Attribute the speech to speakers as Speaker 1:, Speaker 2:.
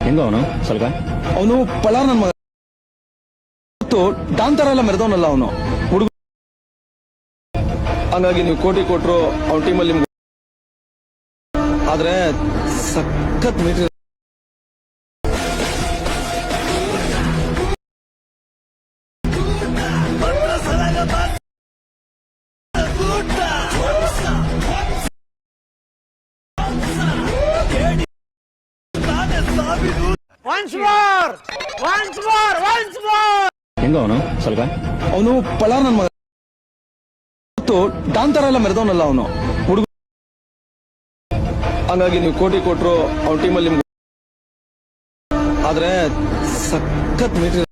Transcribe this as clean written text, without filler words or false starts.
Speaker 1: ಹೆಂಗ ಅವನು ಸ್ವಲ್ಪ
Speaker 2: ಅವನು ಪಳಾರ್ ನನ್ನ ಮಗ ಡಾನ್ ತರ ಎಲ್ಲ ಮೆರೆದವನಲ್ಲ ಅವನು ಹುಡುಗ. ಹಂಗಾಗಿ ನೀವು ಕೋಟಿ ಕೊಟ್ರು ಅವ್ನ ಟೀಮಲ್ಲಿ ನಿಮ್ಗೆ ಆದ್ರೆ ಸಖತ್ ಮೀಟರ್.
Speaker 1: ಹೆಂಗ ಅವನು ಸ್ವಲ್ಪ
Speaker 2: ಅವನು ಪಳಾರ್ ನನ್ನ ಮಗ ಡಾನ್ ತರ ಎಲ್ಲ ಮೆರೆದವನಲ್ಲ ಅವನು ಹುಡುಗ. ಹಂಗಾಗಿ ನೀವು ಕೋಟಿ ಕೊಟ್ರು ಅವ್ನ ಟೀಮಲ್ಲಿ ನಿಮ್ಗೆ ಆದ್ರೆ ಸಖತ್ ಮೀಟರ್.